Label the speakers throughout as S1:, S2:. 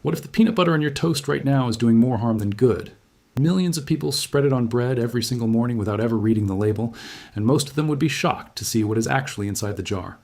S1: What if the peanut butter on your toast right now is doing more harm than good? Millions of people spread it on bread every single morning without ever reading the label, and most of them would be shocked to see what is actually inside the jar.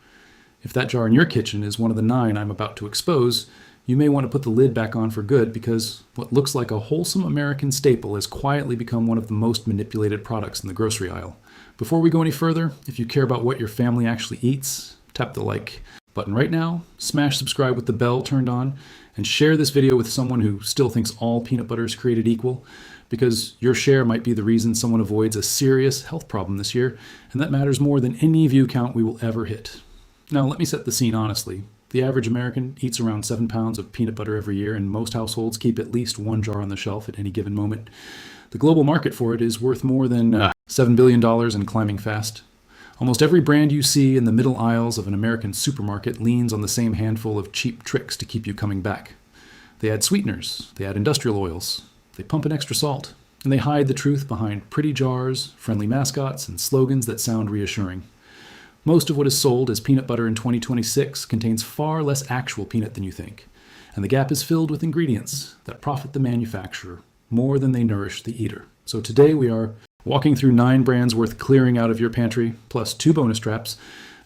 S1: If that jar in your kitchen is one of the 9 I'm about to expose, you may want to put the lid back on for good, because what looks like a wholesome American staple has quietly become one of the most manipulated products in the grocery aisle. Before we go any further, if you care about what your family actually eats, tap the like button right now, smash subscribe with the bell turned on, and share this video with someone who still thinks all peanut butter is created equal, because your share might be the reason someone avoids a serious health problem this year, and that matters more than any view count we will ever hit. Now, let me set the scene honestly. The average American eats around 7 pounds of peanut butter every year, and most households keep at least 1 jar on the shelf at any given moment. The global market for it is worth more than $7 billion and climbing fast. Almost every brand you see in the middle aisles of an American supermarket leans on the same handful of cheap tricks to keep you coming back. They add sweeteners, they add industrial oils, they pump in extra salt, and they hide the truth behind pretty jars, friendly mascots, and slogans that sound reassuring. Most of what is sold as peanut butter in 2026 contains far less actual peanut than you think, and the gap is filled with ingredients that profit the manufacturer more than they nourish the eater. So today we are walking through 9 brands worth clearing out of your pantry, plus 2 bonus traps,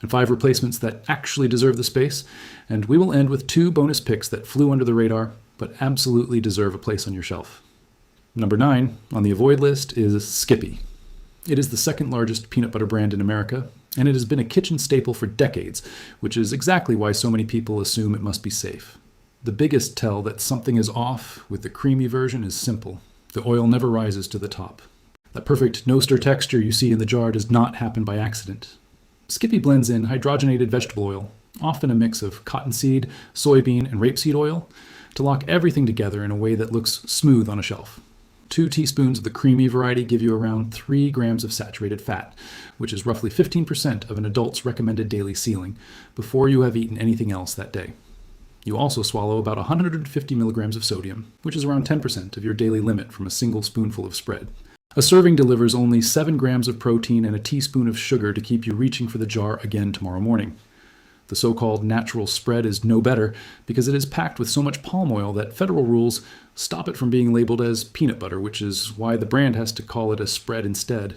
S1: and 5 replacements that actually deserve the space, and we will end with 2 bonus picks that flew under the radar, but absolutely deserve a place on your shelf. Number 9 on the avoid list is Skippy. It is the 2nd largest peanut butter brand in America, and it has been a kitchen staple for decades, which is exactly why so many people assume it must be safe. The biggest tell that something is off with the creamy version is simple. The oil never rises to the top. That perfect no-stir texture you see in the jar does not happen by accident. Skippy blends in hydrogenated vegetable oil, often a mix of cottonseed, soybean, and rapeseed oil, to lock everything together in a way that looks smooth on a shelf. 2 teaspoons of the creamy variety give you around 3 grams of saturated fat, which is roughly 15% of an adult's recommended daily ceiling, before you have eaten anything else that day. You also swallow about 150 milligrams of sodium, which is around 10% of your daily limit from a single spoonful of spread. A serving delivers only 7 grams of protein and a teaspoon of sugar to keep you reaching for the jar again tomorrow morning. The so-called natural spread is no better because it is packed with so much palm oil that federal rules stop it from being labeled as peanut butter, which is why the brand has to call it a spread instead.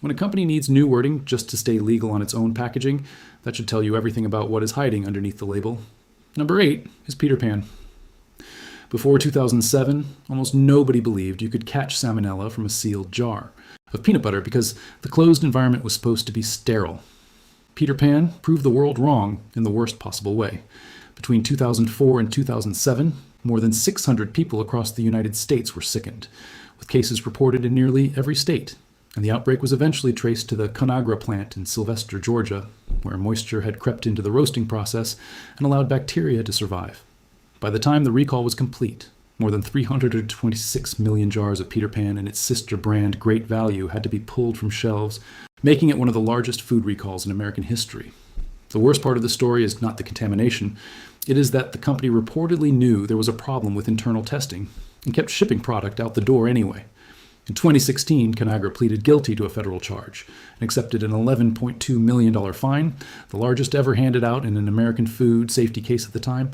S1: When a company needs new wording just to stay legal on its own packaging, that should tell you everything about what is hiding underneath the label. Number 8 is Peter Pan. Before 2007, almost nobody believed you could catch salmonella from a sealed jar of peanut butter because the closed environment was supposed to be sterile. Peter Pan proved the world wrong in the worst possible way. Between 2004 and 2007, more than 600 people across the United States were sickened, with cases reported in nearly every state. And the outbreak was eventually traced to the Conagra plant in Sylvester, Georgia, where moisture had crept into the roasting process and allowed bacteria to survive. By the time the recall was complete, more than 326 million jars of Peter Pan and its sister brand Great Value had to be pulled from shelves, making it one of the largest food recalls in American history. The worst part of the story is not the contamination. It is that the company reportedly knew there was a problem with internal testing and kept shipping product out the door anyway. In 2016, Conagra pleaded guilty to a federal charge and accepted an $11.2 million fine, the largest ever handed out in an American food safety case at the time,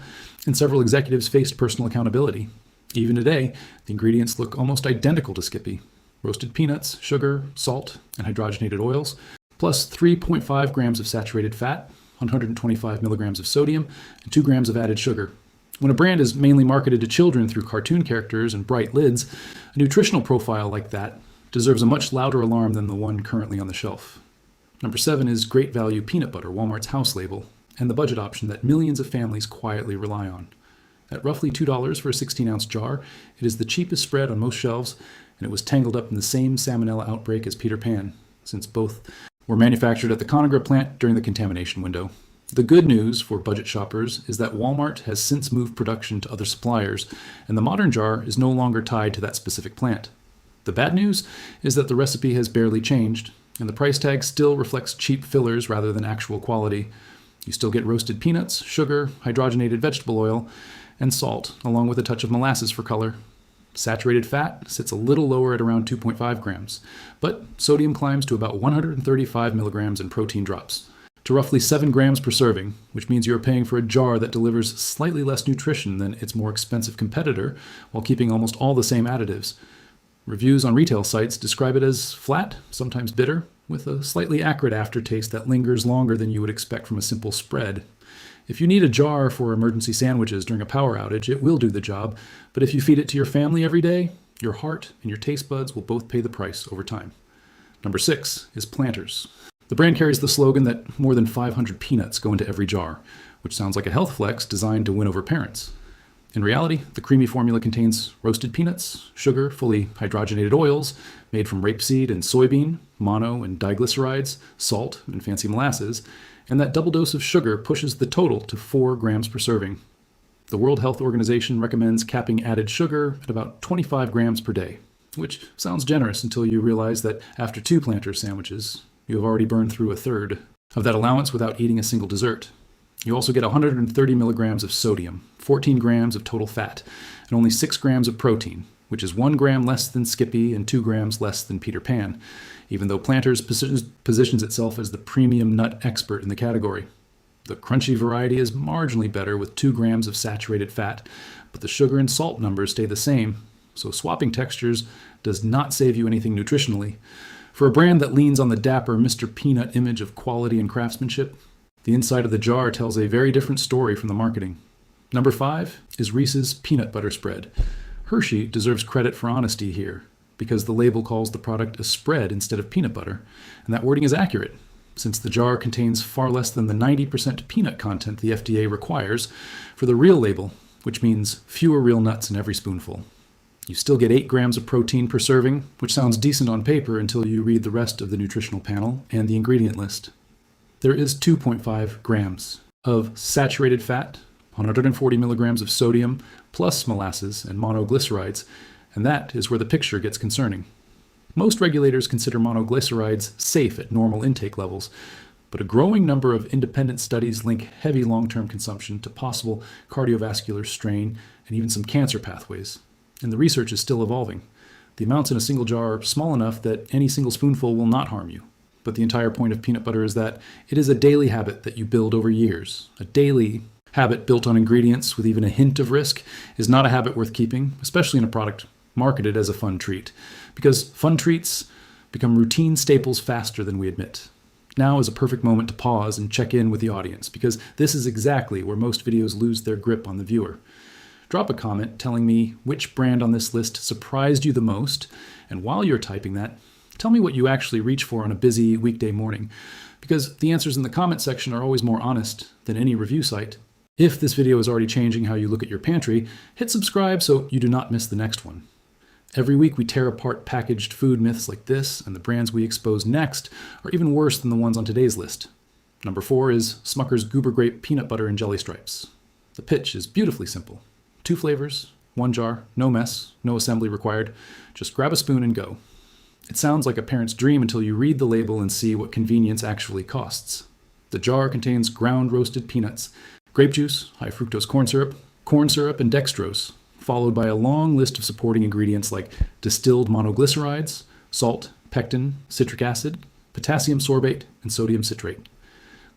S1: and several executives faced personal accountability. Even today, the ingredients look almost identical to Skippy. Roasted peanuts, sugar, salt, and hydrogenated oils, plus 3.5 grams of saturated fat, 125 milligrams of sodium, and 2 grams of added sugar. When a brand is mainly marketed to children through cartoon characters and bright lids, a nutritional profile like that deserves a much louder alarm than the one currently on the shelf. Number 7 is Great Value Peanut Butter, Walmart's house label, and the budget option that millions of families quietly rely on. At roughly $2 for a 16-ounce jar, it is the cheapest spread on most shelves, and it was tangled up in the same salmonella outbreak as Peter Pan, since both were manufactured at the Conagra plant during the contamination window. The good news for budget shoppers is that Walmart has since moved production to other suppliers, and the modern jar is no longer tied to that specific plant. The bad news is that the recipe has barely changed, and the price tag still reflects cheap fillers rather than actual quality. You still get roasted peanuts, sugar, hydrogenated vegetable oil, and salt, along with a touch of molasses for color. Saturated fat sits a little lower at around 2.5 grams, but sodium climbs to about 135 milligrams in protein drops. to roughly 7 grams per serving, which means you are paying for a jar that delivers slightly less nutrition than its more expensive competitor while keeping almost all the same additives. Reviews on retail sites describe it as flat, sometimes bitter, with a slightly acrid aftertaste that lingers longer than you would expect from a simple spread. If you need a jar for emergency sandwiches during a power outage, it will do the job, but if you feed it to your family every day, your heart and your taste buds will both pay the price over time. Number 6 is Planters. The brand carries the slogan that more than 500 peanuts go into every jar, which sounds like a health flex designed to win over parents. In reality, the creamy formula contains roasted peanuts, sugar, fully hydrogenated oils made from rapeseed and soybean, mono and diglycerides, salt, and fancy molasses, and that double dose of sugar pushes the total to 4 grams per serving. The World Health Organization recommends capping added sugar at about 25 grams per day, which sounds generous until you realize that after 2 Planters sandwiches, you have already burned through a third of that allowance without eating a single dessert. You also get 130 milligrams of sodium, 14 grams of total fat, and only 6 grams of protein, which is 1 gram less than Skippy and 2 grams less than Peter Pan, even though Planters positions itself as the premium nut expert in the category. The crunchy variety is marginally better with 2 grams of saturated fat, but the sugar and salt numbers stay the same, so swapping textures does not save you anything nutritionally. For a brand that leans on the dapper Mr. Peanut image of quality and craftsmanship, the inside of the jar tells a very different story from the marketing. Number 5 is Reese's Peanut Butter Spread. Hershey deserves credit for honesty here, because the label calls the product a spread instead of peanut butter, and that wording is accurate, since the jar contains far less than the 90% peanut content the FDA requires for the real label, which means fewer real nuts in every spoonful. You still get 8 grams of protein per serving, which sounds decent on paper until you read the rest of the nutritional panel and the ingredient list. There is 2.5 grams of saturated fat, 140 milligrams of sodium, plus molasses and monoglycerides, and that is where the picture gets concerning. Most regulators consider monoglycerides safe at normal intake levels, but a growing number of independent studies link heavy long-term consumption to possible cardiovascular strain and even some cancer pathways. And the research is still evolving. The amounts in a single jar are small enough that any single spoonful will not harm you. But the entire point of peanut butter is that it is a daily habit that you build over years. A daily habit built on ingredients with even a hint of risk is not a habit worth keeping, especially in a product marketed as a fun treat, because fun treats become routine staples faster than we admit. Now is a perfect moment to pause and check in with the audience, because this is exactly where most videos lose their grip on the viewer. Drop a comment telling me which brand on this list surprised you the most, and while you're typing that, tell me what you actually reach for on a busy weekday morning, because the answers in the comment section are always more honest than any review site. If this video is already changing how you look at your pantry, hit subscribe so you do not miss the next one. Every week we tear apart packaged food myths like this, and the brands we expose next are even worse than the ones on today's list. Number 4 is Smucker's Goober Grape Peanut Butter and Jelly Stripes. The pitch is beautifully simple. 2 flavors, 1 jar, no mess, no assembly required. Just grab a spoon and go. It sounds like a parent's dream until you read the label and see what convenience actually costs. The jar contains ground roasted peanuts, grape juice, high fructose corn syrup, and dextrose, followed by a long list of supporting ingredients like distilled monoglycerides, salt, pectin, citric acid, potassium sorbate, and sodium citrate.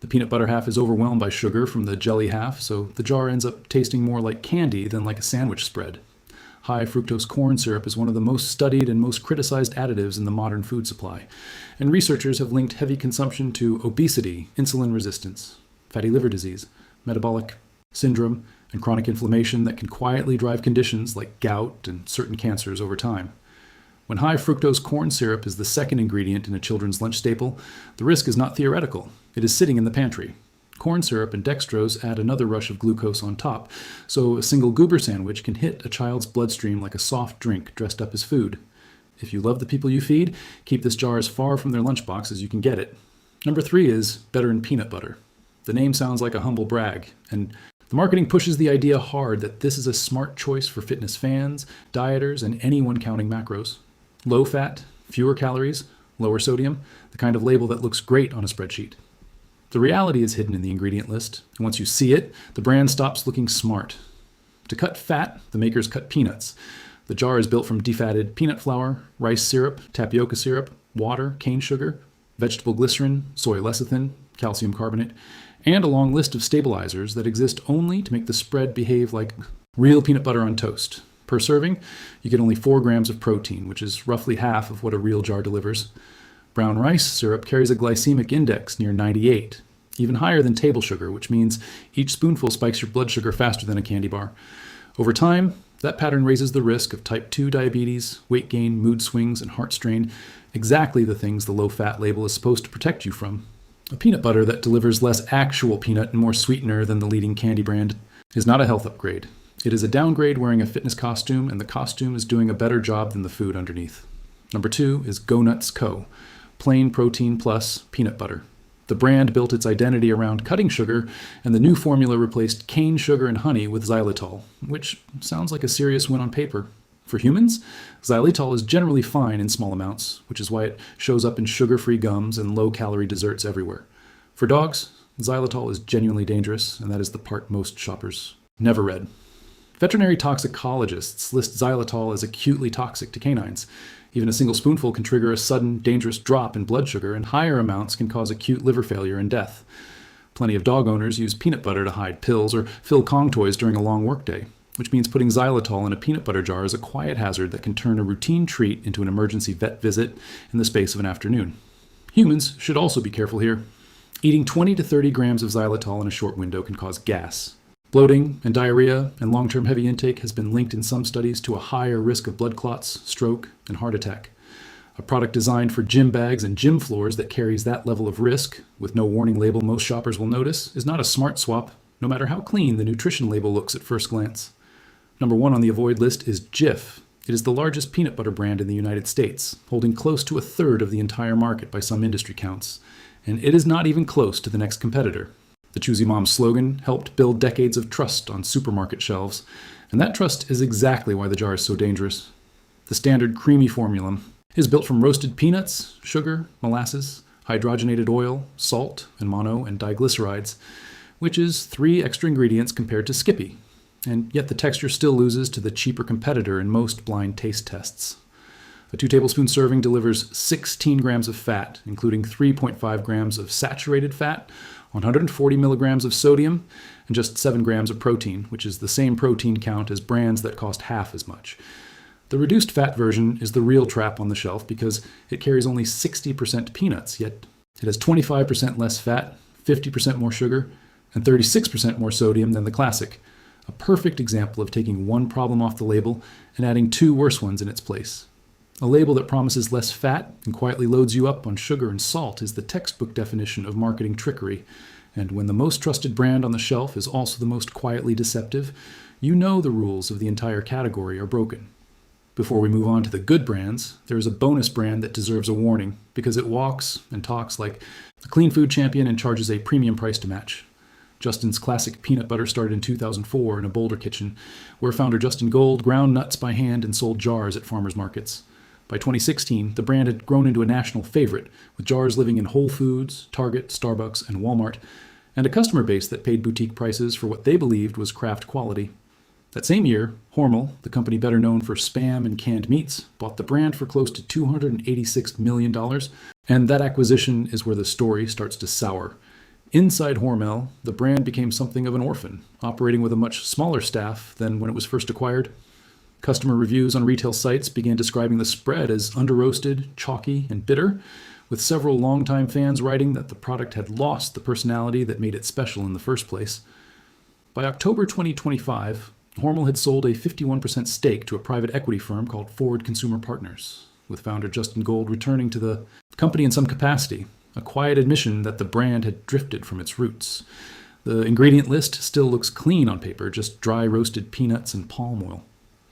S1: The peanut butter half is overwhelmed by sugar from the jelly half, so the jar ends up tasting more like candy than like a sandwich spread. High fructose corn syrup is one of the most studied and most criticized additives in the modern food supply, and researchers have linked heavy consumption to obesity, insulin resistance, fatty liver disease, metabolic syndrome, and chronic inflammation that can quietly drive conditions like gout and certain cancers over time. When high fructose corn syrup is the second ingredient in a children's lunch staple, the risk is not theoretical. It is sitting in the pantry. Corn syrup and dextrose add another rush of glucose on top, so a single Goober sandwich can hit a child's bloodstream like a soft drink dressed up as food. If you love the people you feed, keep this jar as far from their lunchbox as you can get it. Number 3 is Better in Peanut Butter. The name sounds like a humble brag, and the marketing pushes the idea hard that this is a smart choice for fitness fans, dieters, and anyone counting macros. Low fat, fewer calories, lower sodium, the kind of label that looks great on a spreadsheet. The reality is hidden in the ingredient list, and once you see it, the brand stops looking smart. To cut fat, the makers cut peanuts. The jar is built from defatted peanut flour, rice syrup, tapioca syrup, water, cane sugar, vegetable glycerin, soy lecithin, calcium carbonate, and a long list of stabilizers that exist only to make the spread behave like real peanut butter on toast. Per serving, you get only 4 grams of protein, which is roughly half of what a real jar delivers. Brown rice syrup carries a glycemic index near 98, even higher than table sugar, which means each spoonful spikes your blood sugar faster than a candy bar. Over time, that pattern raises the risk of type 2 diabetes, weight gain, mood swings, and heart strain, exactly the things the low-fat label is supposed to protect you from. A peanut butter that delivers less actual peanut and more sweetener than the leading candy brand is not a health upgrade. It is a downgrade wearing a fitness costume, and the costume is doing a better job than the food underneath. Number 2 is Go Nuts Co., plain protein plus peanut butter. The brand built its identity around cutting sugar, and the new formula replaced cane sugar and honey with xylitol, which sounds like a serious win on paper. For humans, xylitol is generally fine in small amounts, which is why it shows up in sugar-free gums and low-calorie desserts everywhere. For dogs, xylitol is genuinely dangerous, and that is the part most shoppers never read. Veterinary toxicologists list xylitol as acutely toxic to canines. Even a single spoonful can trigger a sudden, dangerous drop in blood sugar, and higher amounts can cause acute liver failure and death. Plenty of dog owners use peanut butter to hide pills or fill Kong toys during a long workday, which means putting xylitol in a peanut butter jar is a quiet hazard that can turn a routine treat into an emergency vet visit in the space of an afternoon. Humans should also be careful here. Eating 20 to 30 grams of xylitol in a short window can cause gas. Bloating and diarrhea and long-term heavy intake has been linked in some studies to a higher risk of blood clots, stroke, and heart attack. A product designed for gym bags and gym floors that carries that level of risk, with no warning label most shoppers will notice, is not a smart swap, no matter how clean the nutrition label looks at first glance. Number 1 on the avoid list is Jif. It is the largest peanut butter brand in the United States, holding close to a third of the entire market by some industry counts. And it is not even close to the next competitor. The Choosy Mom slogan helped build decades of trust on supermarket shelves, and that trust is exactly why the jar is so dangerous. The standard creamy formula is built from roasted peanuts, sugar, molasses, hydrogenated oil, salt, and mono and diglycerides, which is 3 extra ingredients compared to Skippy, and yet the texture still loses to the cheaper competitor in most blind taste tests. A 2 tablespoon serving delivers 16 grams of fat, including 3.5 grams of saturated fat, 140 milligrams of sodium, and just 7 grams of protein, which is the same protein count as brands that cost half as much. The reduced fat version is the real trap on the shelf because it carries only 60% peanuts, yet it has 25% less fat, 50% more sugar, and 36% more sodium than the classic. A perfect example of taking one problem off the label and adding 2 worse ones in its place. A label that promises less fat and quietly loads you up on sugar and salt is the textbook definition of marketing trickery. And when the most trusted brand on the shelf is also the most quietly deceptive, you know the rules of the entire category are broken. Before we move on to the good brands, there is a bonus brand that deserves a warning because it walks and talks like a clean food champion and charges a premium price to match. Justin's classic peanut butter started in 2004 in a Boulder kitchen, where founder Justin Gold ground nuts by hand and sold jars at farmers markets. By 2016, the brand had grown into a national favorite, with jars living in Whole Foods, Target, Starbucks, and Walmart, and a customer base that paid boutique prices for what they believed was craft quality. That same year, Hormel, the company better known for Spam and canned meats, bought the brand for close to $286 million, and that acquisition is where the story starts to sour. Inside Hormel, the brand became something of an orphan, operating with a much smaller staff than when it was first acquired. Customer reviews on retail sites began describing the spread as underroasted, chalky, and bitter, with several longtime fans writing that the product had lost the personality that made it special in the first place. By October 2025, Hormel had sold a 51% stake to a private equity firm called Forward Consumer Partners, with founder Justin Gold returning to the company in some capacity, a quiet admission that the brand had drifted from its roots. The ingredient list still looks clean on paper, just dry roasted peanuts and palm oil.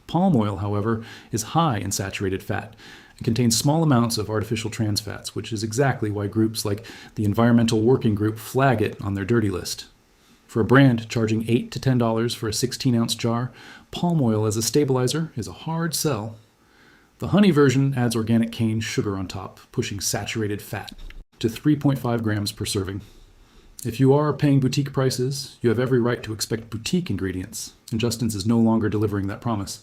S1: Palm oil, however, is high in saturated fat and contains small amounts of artificial trans fats, which is exactly why groups like the Environmental Working Group flag it on their dirty list. For a brand charging $8 to $10 for a 16-ounce jar, palm oil as a stabilizer is a hard sell. The honey version adds organic cane sugar on top, pushing saturated fat to 3.5 grams per serving. If you are paying boutique prices, you have every right to expect boutique ingredients, and Justin's is no longer delivering that promise.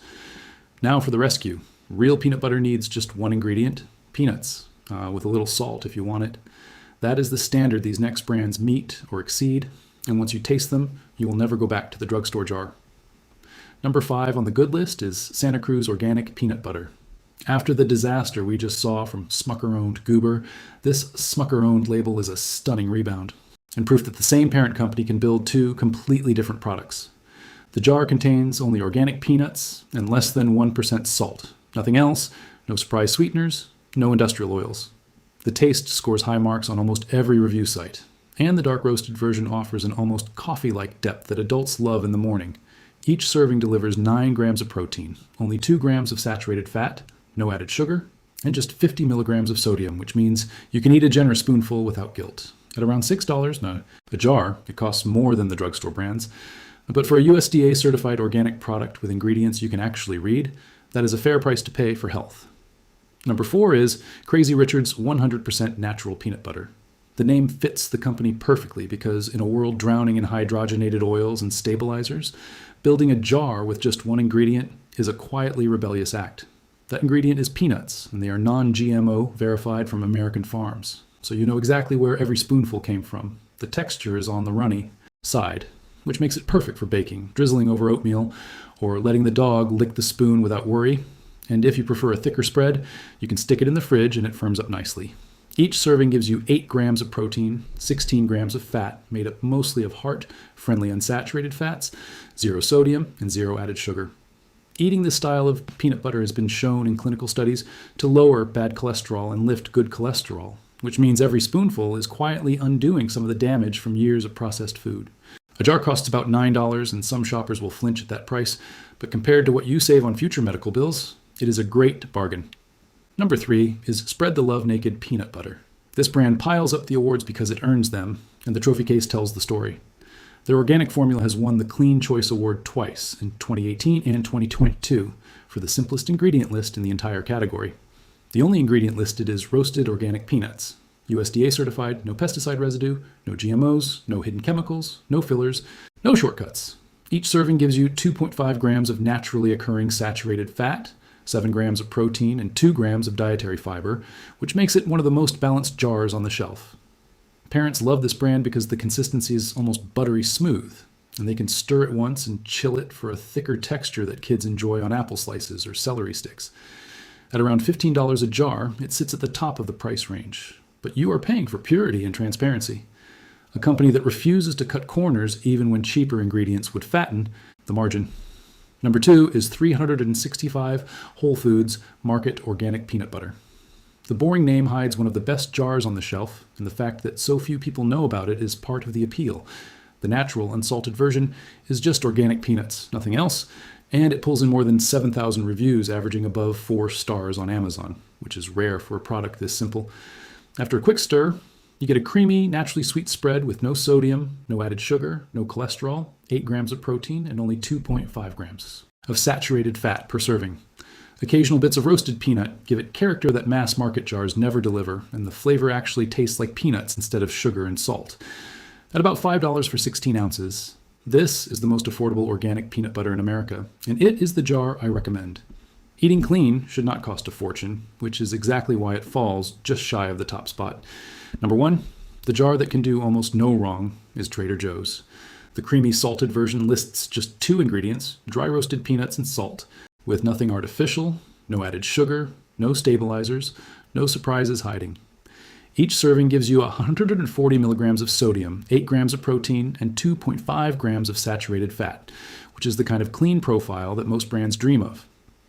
S1: Now for the rescue. Real peanut butter needs just one ingredient, peanuts, with a little salt if you want it. That is the standard these next brands meet or exceed, and once you taste them, you will never go back to the drugstore jar. Number 5 on the good list is Santa Cruz Organic Peanut Butter. After the disaster we just saw from Smucker-owned Goober, this Smucker-owned label is a stunning rebound, and proof that the same parent company can build two completely different products. The jar contains only organic peanuts and less than 1% salt. Nothing else, no surprise sweeteners, no industrial oils. The taste scores high marks on almost every review site, and the dark roasted version offers an almost coffee-like depth that adults love in the morning. Each serving delivers 9 grams of protein, only 2 grams of saturated fat, no added sugar, and just 50 milligrams of sodium, which means you can eat a generous spoonful without guilt. At around $6 a jar, it costs more than the drugstore brands, but for a USDA-certified organic product with ingredients you can actually read, that is a fair price to pay for health. Number 4 is Crazy Richard's 100% natural peanut butter. The name fits the company perfectly because in a world drowning in hydrogenated oils and stabilizers, building a jar with just one ingredient is a quietly rebellious act. That ingredient is peanuts, and they are non-GMO, verified from American farms. So you know exactly where every spoonful came from. The texture is on the runny side, which makes it perfect for baking, drizzling over oatmeal, or letting the dog lick the spoon without worry. And if you prefer a thicker spread, you can stick it in the fridge and it firms up nicely. Each serving gives you 8 grams of protein, 16 grams of fat, made up mostly of heart-friendly unsaturated fats, 0 sodium, and 0 added sugar. Eating this style of peanut butter has been shown in clinical studies to lower bad cholesterol and lift good cholesterol, which means every spoonful is quietly undoing some of the damage from years of processed food. A jar costs about $9, and some shoppers will flinch at that price, but compared to what you save on future medical bills, it is a great bargain. Number 3 is Spread the Love Naked Peanut Butter. This brand piles up the awards because it earns them, and the trophy case tells the story. Their organic formula has won the Clean Choice Award twice, in 2018 and 2022, for the simplest ingredient list in the entire category. The only ingredient listed is roasted organic peanuts. USDA certified, no pesticide residue, no GMOs, no hidden chemicals, no fillers, no shortcuts. Each serving gives you 2.5 grams of naturally occurring saturated fat, 7 grams of protein, and 2 grams of dietary fiber, which makes it one of the most balanced jars on the shelf. Parents love this brand because the consistency is almost buttery smooth, and they can stir it once and chill it for a thicker texture that kids enjoy on apple slices or celery sticks. At around $15 a jar, it sits at the top of the price range, but you are paying for purity and transparency. A company that refuses to cut corners even when cheaper ingredients would fatten the margin. Number 2 is 365 Whole Foods Market Organic Peanut Butter. The boring name hides one of the best jars on the shelf, and the fact that so few people know about it is part of the appeal. The natural, unsalted version is just organic peanuts, nothing else, and it pulls in more than 7,000 reviews, averaging above 4 stars on Amazon, which is rare for a product this simple. After a quick stir, you get a creamy, naturally sweet spread with no sodium, no added sugar, no cholesterol, 8 grams of protein, and only 2.5 grams of saturated fat per serving. Occasional bits of roasted peanut give it character that mass market jars never deliver, and the flavor actually tastes like peanuts instead of sugar and salt. At about $5 for 16 ounces, this is the most affordable organic peanut butter in America, and it is the jar I recommend. Eating clean should not cost a fortune, which is exactly why it falls just shy of the top spot. Number 1, the jar that can do almost no wrong is Trader Joe's. The creamy salted version lists just 2 ingredients, dry roasted peanuts and salt, with nothing artificial, no added sugar, no stabilizers, no surprises hiding. Each serving gives you 140 milligrams of sodium, 8 grams of protein, and 2.5 grams of saturated fat, which is the kind of clean profile that most brands dream of.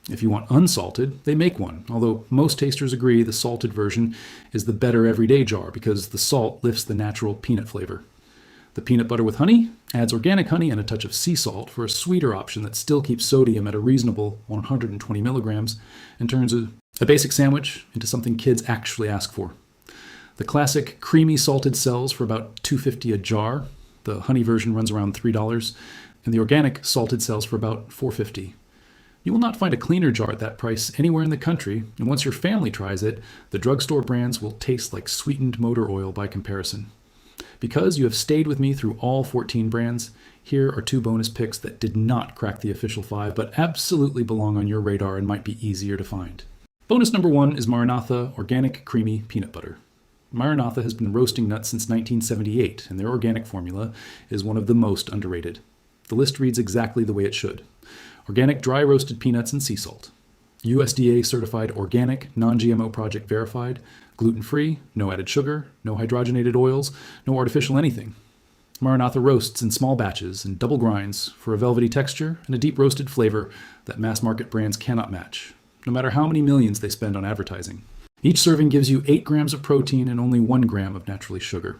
S1: If you want unsalted, they make one, although most tasters agree the salted version is the better everyday jar because the salt lifts the natural peanut flavor. The peanut butter with honey adds organic honey and a touch of sea salt for a sweeter option that still keeps sodium at a reasonable 120 milligrams and turns a basic sandwich into something kids actually ask for. The classic creamy salted sells for about $2.50 a jar. The honey version runs around $3, and the organic salted sells for about $4.50. You will not find a cleaner jar at that price anywhere in the country, and once your family tries it, the drugstore brands will taste like sweetened motor oil by comparison. Because you have stayed with me through all 14 brands, here are 2 bonus picks that did not crack the official 5, but absolutely belong on your radar and might be easier to find. Bonus number 1 is Maranatha Organic Creamy Peanut Butter. Maranatha has been roasting nuts since 1978, and their organic formula is one of the most underrated. The list reads exactly the way it should. Organic dry roasted peanuts and sea salt. USDA certified organic, non-GMO project verified, gluten-free, no added sugar, no hydrogenated oils, no artificial anything. Maranatha roasts in small batches and double grinds for a velvety texture and a deep roasted flavor that mass market brands cannot match, no matter how many millions they spend on advertising. Each serving gives you 8 grams of protein and only 1 gram of naturally sugar.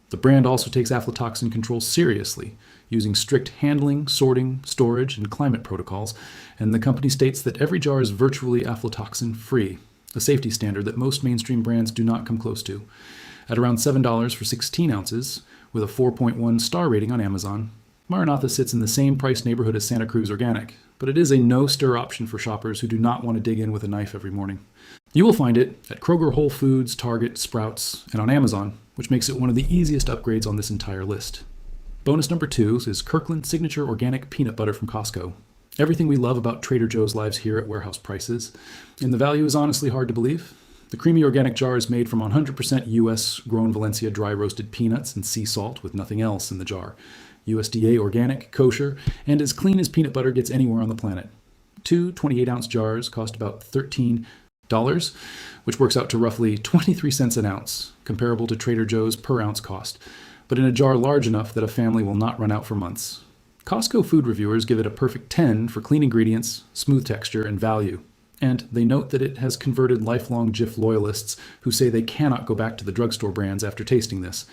S1: The brand also takes aflatoxin control seriously, using strict handling, sorting, storage, and climate protocols, and the company states that every jar is virtually aflatoxin-free, a safety standard that most mainstream brands do not come close to. At around $7 for 16 ounces, with a 4.1 star rating on Amazon, Maranatha sits in the same price neighborhood as Santa Cruz Organic, but it is a no-stir option for shoppers who do not want to dig in with a knife every morning. You will find it at Kroger, Whole Foods, Target, Sprouts, and on Amazon, which makes it one of the easiest upgrades on this entire list. Bonus number 2 is Kirkland Signature Organic Peanut Butter from Costco. Everything we love about Trader Joe's lives here at warehouse prices, and the value is honestly hard to believe. The creamy organic jar is made from 100% U.S. grown Valencia dry roasted peanuts and sea salt with nothing else in the jar. USDA organic, kosher, and as clean as peanut butter gets anywhere on the planet. 2 28-ounce jars cost about $13, which works out to roughly 23 cents an ounce, comparable to Trader Joe's per ounce cost, but in a jar large enough that a family will not run out for months. Costco food reviewers give it a perfect 10 for clean ingredients, smooth texture, and value. And they note that it has converted lifelong Jif loyalists who say they cannot go back to the drugstore brands after tasting this.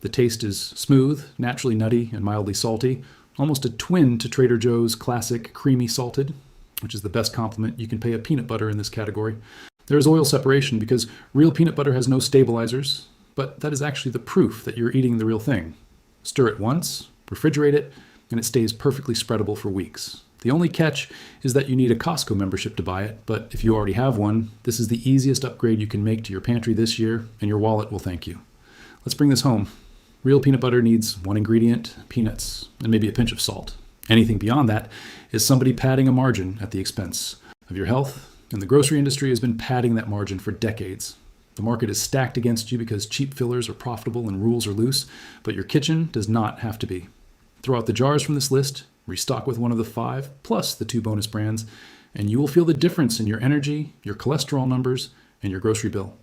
S1: The taste is smooth, naturally nutty, and mildly salty, almost a twin to Trader Joe's classic creamy salted, which is the best compliment you can pay a peanut butter in this category. There is oil separation because real peanut butter has no stabilizers, but that is actually the proof that you're eating the real thing. Stir it once, refrigerate it, and it stays perfectly spreadable for weeks. The only catch is that you need a Costco membership to buy it, but if you already have one, this is the easiest upgrade you can make to your pantry this year, and your wallet will thank you. Let's bring this home. Real peanut butter needs one ingredient, peanuts, and maybe a pinch of salt. Anything beyond that is somebody padding a margin at the expense of your health, and the grocery industry has been padding that margin for decades. The market is stacked against you because cheap fillers are profitable and rules are loose, but your kitchen does not have to be. Throw out the jars from this list, restock with one of the 5, plus the 2 bonus brands, and you will feel the difference in your energy, your cholesterol numbers, and your grocery bill.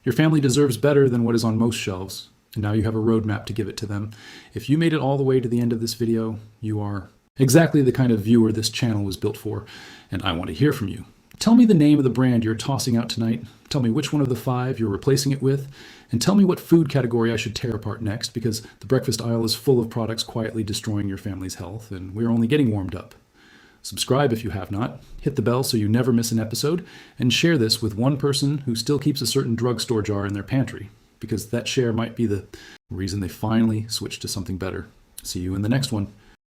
S1: Your family deserves better than what is on most shelves, and now you have a roadmap to give it to them. If you made it all the way to the end of this video, you are exactly the kind of viewer this channel was built for, and I want to hear from you. Tell me the name of the brand you're tossing out tonight. Tell me which one of the 5 you're replacing it with. And tell me what food category I should tear apart next, because the breakfast aisle is full of products quietly destroying your family's health, and we're only getting warmed up. Subscribe if you have not. Hit the bell so you never miss an episode. And share this with one person who still keeps a certain drugstore jar in their pantry, because that share might be the reason they finally switch to something better. See you in the next one.